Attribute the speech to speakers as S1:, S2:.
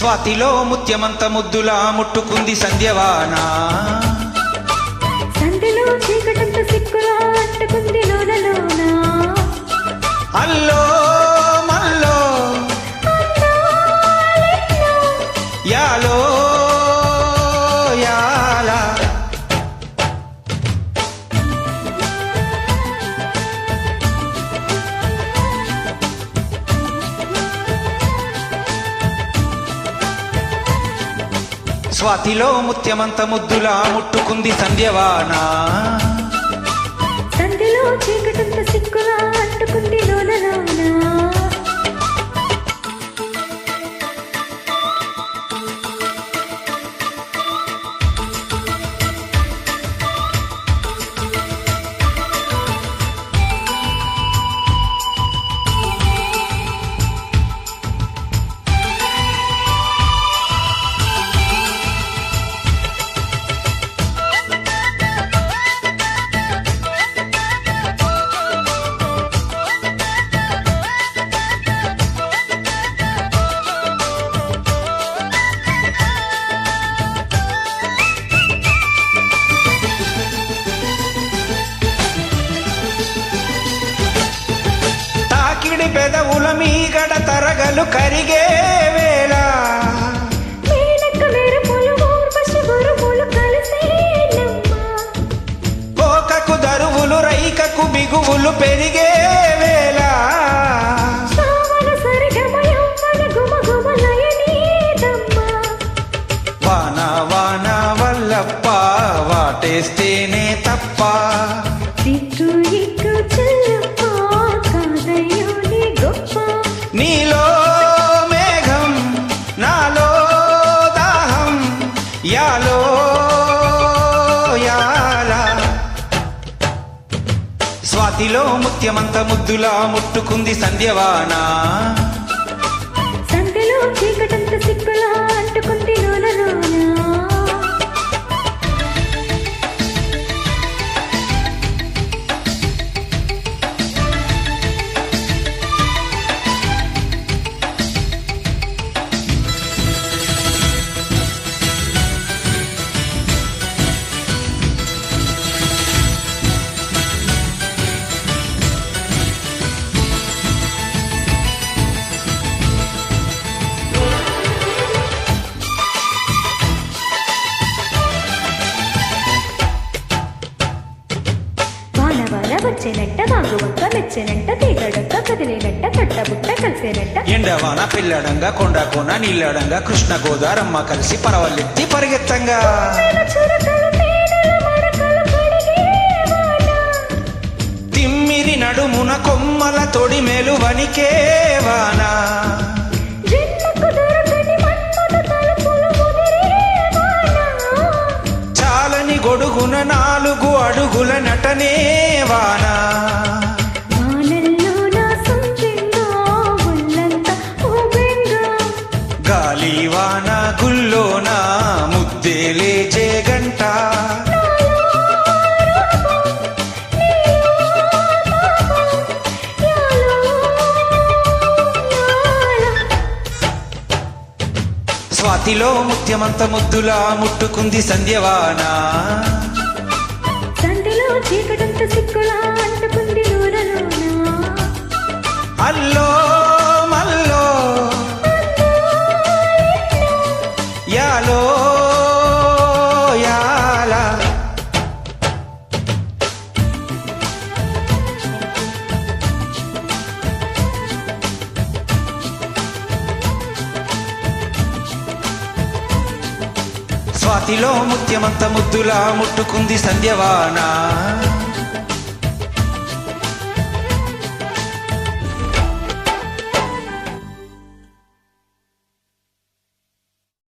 S1: స్వాతిలో ముత్యమంత ముద్దులా ముట్టుకుంది సంధ్యవానా.
S2: సంధ్యలో చీకటంత సిక్కులా అంటుకుంది లోనలోనా.
S1: అల్లో మల్లో యాలో యాలా. స్వాతిలో ముత్యమంత ముద్దులా ముట్టుకుంది సంధ్యవానా.
S2: సంధ్యలో చీకటంత సిక్కులా అంటుకుంది లోనలోనా. పెదవుల మీగడ తరగలు కరిగే వేళ కోకకు దరువులు రైకకు బిగువులు పెరిగే వేళ వాన వాన వల్లప్ప వాటేస్తేనే తప్ప నీలో మేఘం నాలో దాహం యాలో యాలా. స్వాతిలో ముత్యమంత ముద్దులా ముట్టుకుంది సంధ్యవానా. సంధ్యలో చీకటంత సిక్కులా అంటుకుంది లోనలోనా. వచ్చేనట్ట వాగువంక మెచ్చేనంట తీగడంగా కదిలేనట్ట కట్టబుట్ట కలిసేనట్ట
S1: ఎండవాన పిల్లడంగా కొండ కోన నీళ్ళడంగా కృష్ణ గోదారమ్మ కలిసి పరవల్లెత్తి పరిగెత్తంగా తిమ్మిరి నడుమున కొమ్మల తొడి మేలు వనికే వానా. చాలని గొడుగున 4 అడుగుల నటనే వానా. గాలి వాన గుల్లోన ముద్దే లేచే గంట స్వాతిలో ముత్యమంత ముద్దులా ముట్టుకుంది సంధ్యవానా.
S2: సంధ్యలో చీకటంత సిక్కులా అంటుకుంది లోనలోనా.
S1: అల్లో మల్లో యాలో యాలా. స్వాతిలో ముత్యమంత ముద్దులా ముట్టుకుంది సంధ్యవానా.